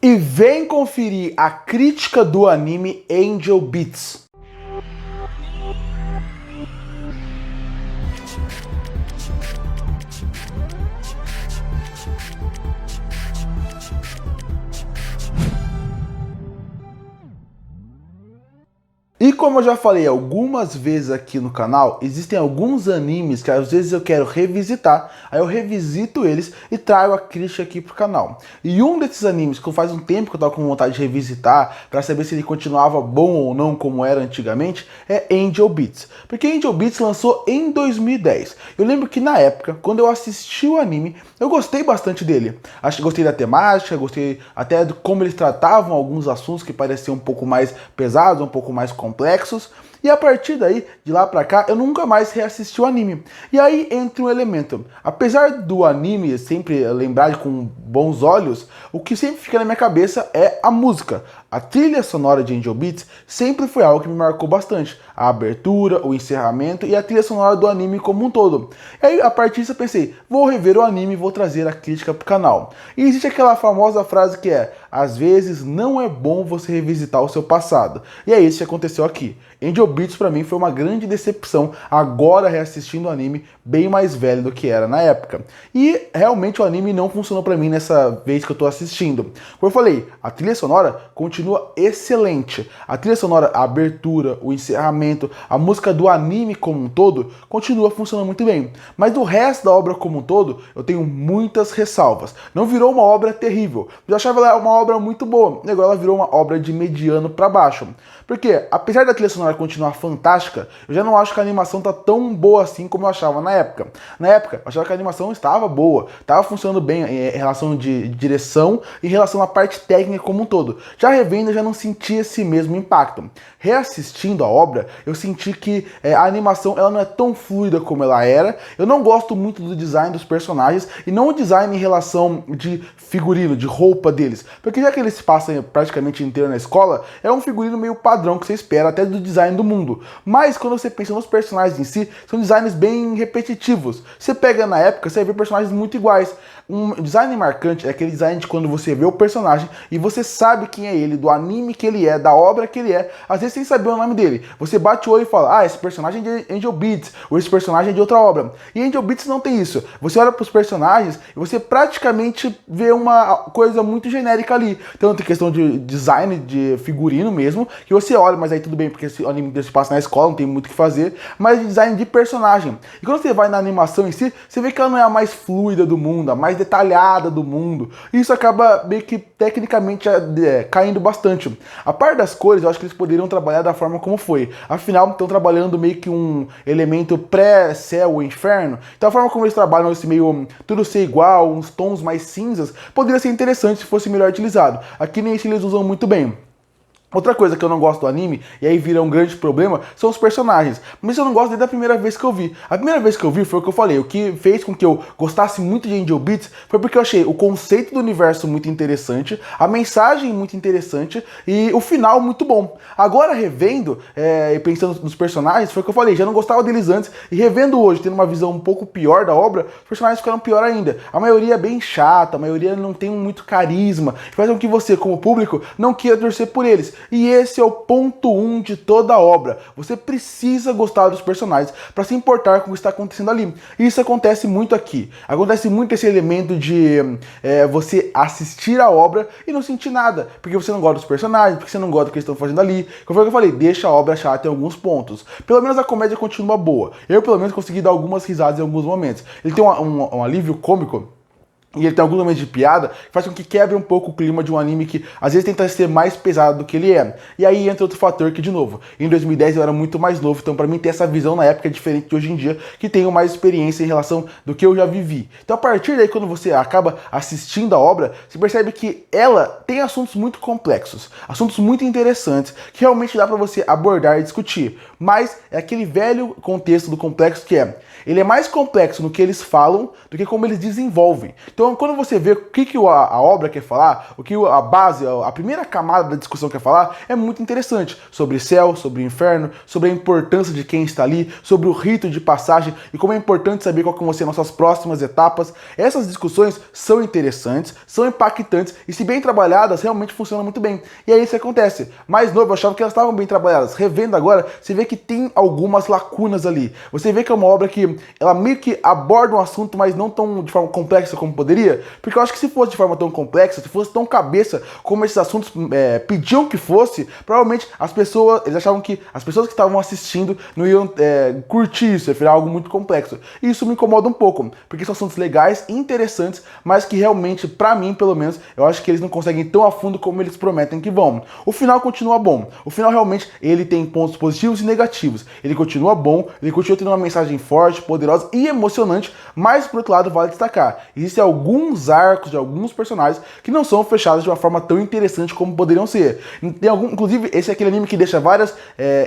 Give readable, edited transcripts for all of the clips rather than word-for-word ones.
E vem conferir a crítica do anime Angel Beats. E como eu já falei algumas vezes aqui no canal, existem alguns animes que às vezes eu quero revisitar, aí eu revisito eles e trago a crítica aqui pro canal. E um desses animes que faz um tempo que eu tava com vontade de revisitar, para saber se ele continuava bom ou não como era antigamente, é Angel Beats. Porque Angel Beats lançou em 2010. Eu lembro que na época, quando eu assisti o anime, eu gostei bastante dele. Gostei da temática, gostei até de como eles tratavam alguns assuntos que pareciam um pouco mais pesados, um pouco mais complexos, e a partir daí, de lá pra cá, eu nunca mais reassisti o anime. E aí entra um elemento. Apesar do anime sempre lembrar com bons olhos, o que sempre fica na minha cabeça é a música. A trilha sonora de Angel Beats sempre foi algo que me marcou bastante. A abertura, o encerramento e a trilha sonora do anime como um todo. E aí, a partir disso, eu pensei, vou rever o anime e vou trazer a crítica pro canal. E existe aquela famosa frase que é: às vezes não é bom você revisitar o seu passado. E é isso que aconteceu aqui. Angel Beats pra mim foi uma grande decepção, agora reassistindo o anime bem mais velho do que era na época. E realmente o anime não funcionou pra mim nessa vez que eu tô assistindo. Como eu falei, a trilha sonora continua excelente. A trilha sonora, a abertura, o encerramento, a música do anime como um todo, continua funcionando muito bem. Mas do resto da obra como um todo, eu tenho muitas ressalvas. Não virou uma obra terrível. Eu achava ela uma obra muito boa. E agora ela virou uma obra de mediano pra baixo. Porque, apesar da trilha sonora continuar fantástica, eu já não acho que a animação tá tão boa assim como eu achava na época. Na época, eu achava que a animação estava boa, estava funcionando bem em relação de direção e em relação à parte técnica como um todo. Já revendo, eu já não senti esse mesmo impacto. Reassistindo a obra, eu senti que a animação ela não é tão fluida como ela era. Eu não gosto muito do design dos personagens e não o design em relação de figurino, de roupa deles. Porque já que eles passam praticamente inteiro na escola, é um figurino meio padrão que você espera até do design do mundo. Mas quando você pensa nos personagens em si, são designs bem repetitivos. Você pega na época, você vê personagens muito iguais. Um design marcante é aquele design de quando você vê o personagem e você sabe quem é ele, do anime que ele é, da obra que ele é, às vezes sem saber o nome dele. Você bate o olho e fala, esse personagem é de Angel Beats, ou esse personagem é de outra obra. E Angel Beats não tem isso. Você olha para os personagens e você praticamente vê uma coisa muito genérica ali. Tanto em questão de design, de figurino mesmo, que você olha, mas aí tudo bem, porque esse anime se passa na escola, não tem muito o que fazer, mas de design de personagem. E quando você vai na animação em si, você vê que ela não é a mais fluida do mundo, a mais detalhada do mundo. E isso acaba meio que tecnicamente caindo bastante. A parte das cores, eu acho que eles poderiam trabalhar da forma como foi. Afinal, estão trabalhando meio que um elemento pré-céu ou inferno. Então a forma como eles trabalham esse meio tudo ser igual, uns tons mais cinzas, poderia ser interessante se fosse melhor utilizado. Aqui nem isso eles usam muito bem. Outra coisa que eu não gosto do anime, e aí vira um grande problema, são os personagens. Mas eu não gosto desde a primeira vez que eu vi. A primeira vez que eu vi foi o que eu falei. O que fez com que eu gostasse muito de Angel Beats foi porque eu achei o conceito do universo muito interessante, a mensagem muito interessante e o final muito bom. Agora revendo e pensando nos personagens, foi o que eu falei. Já não gostava deles antes e revendo hoje, tendo uma visão um pouco pior da obra, os personagens ficaram pior ainda. A maioria é bem chata, a maioria não tem muito carisma, faz com que você, como público, não queira torcer por eles. E esse é o ponto 1 de toda a obra. Você precisa gostar dos personagens para se importar com o que está acontecendo ali. E isso acontece muito aqui. Acontece muito esse elemento de você assistir a obra e não sentir nada. Porque você não gosta dos personagens, porque você não gosta do que eles estão fazendo ali. Como eu falei, deixa a obra chata em alguns pontos. Pelo menos a comédia continua boa. Eu, pelo menos, consegui dar algumas risadas em alguns momentos. Ele tem um alívio cômico. E ele tem alguns momentos de piada que faz com que quebre um pouco o clima de um anime que às vezes tenta ser mais pesado do que ele é. E aí entra outro fator que, de novo, em 2010 eu era muito mais novo, então pra mim ter essa visão na época é diferente de hoje em dia, que tenho mais experiência em relação do que eu já vivi. Então a partir daí, quando você acaba assistindo a obra, você percebe que ela tem assuntos muito complexos, assuntos muito interessantes, que realmente dá pra você abordar e discutir. Mas é aquele velho contexto do complexo que ele é mais complexo no que eles falam do que como eles desenvolvem. Então Então, quando você vê o que a obra quer falar, o que a base, a primeira camada da discussão quer falar, é muito interessante. Sobre céu, sobre inferno, sobre a importância de quem está ali, sobre o rito de passagem e como é importante saber qual que vão ser nossas próximas etapas. Essas discussões são interessantes, são impactantes e, se bem trabalhadas, realmente funcionam muito bem. E é isso que acontece. Mais novo, eu achava que elas estavam bem trabalhadas. Revendo agora, você vê que tem algumas lacunas ali. Você vê que é uma obra que ela meio que aborda um assunto, mas não tão de forma complexa como poderia. Porque eu acho que se fosse de forma tão complexa, se fosse tão cabeça como esses assuntos pediam que fosse, provavelmente eles achavam que as pessoas que estavam assistindo não iam curtir isso, ia virar algo muito complexo. E isso me incomoda um pouco, porque são assuntos legais, interessantes, mas que realmente, pra mim, pelo menos, eu acho que eles não conseguem ir tão a fundo como eles prometem que vão. O final continua bom. O final realmente, ele tem pontos positivos e negativos. Ele continua bom, ele continua tendo uma mensagem forte, poderosa e emocionante, mas por outro lado, vale destacar, existem alguns arcos de alguns personagens que não são fechados de uma forma tão interessante como poderiam ser. Inclusive, esse é aquele anime que deixa várias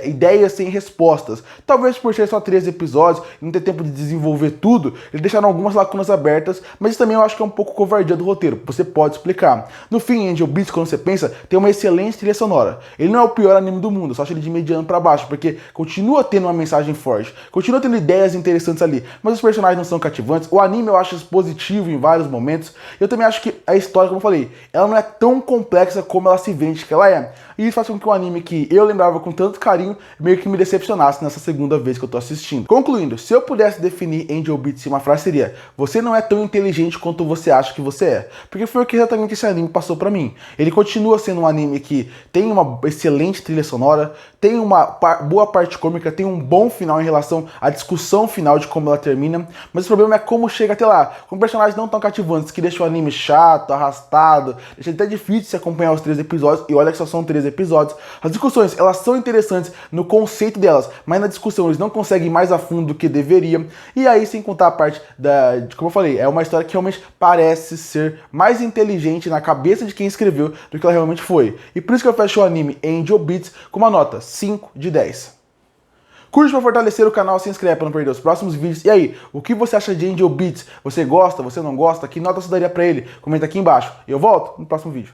ideias sem respostas. Talvez por ser só 13 episódios e não ter tempo de desenvolver tudo, eles deixaram algumas lacunas abertas, mas isso também eu acho que é um pouco covardia do roteiro, você pode explicar. No fim, Angel Beats, quando você pensa, tem uma excelente trilha sonora. Ele não é o pior anime do mundo, só acho ele de mediano pra baixo, porque continua tendo uma mensagem forte, continua tendo ideias interessantes ali, mas os personagens não são cativantes. O anime eu acho positivo em vários momentos. Eu também acho que a história, como eu falei, ela não é tão complexa como ela se vende que ela é. E isso faz com que um anime que eu lembrava com tanto carinho meio que me decepcionasse nessa segunda vez que eu tô assistindo. Concluindo, se eu pudesse definir Angel Beats em uma frase seria: você não é tão inteligente quanto você acha que você é. Porque foi o que exatamente esse anime passou pra mim. Ele continua sendo um anime que tem uma excelente trilha sonora, tem uma boa parte cômica, tem um bom final em relação à discussão final de como ela termina, mas o problema é como chega até lá, com personagens não tão cativantes, que deixam o anime chato, arrastado, deixa até difícil se acompanhar os 3 episódios, e olha que só são 3 episódios. As discussões, elas são interessantes no conceito delas, mas na discussão eles não conseguem ir mais a fundo do que deveriam, e aí sem contar a parte como eu falei, é uma história que realmente parece ser mais inteligente na cabeça de quem escreveu do que ela realmente foi. E por isso que eu fecho o anime Angel Beats com uma nota 5 de 10. Curte para fortalecer o canal, se inscreve para não perder os próximos vídeos. E aí, o que você acha de Angel Beats? Você gosta, você não gosta? Que nota você daria para ele? Comenta aqui embaixo. E eu volto no próximo vídeo.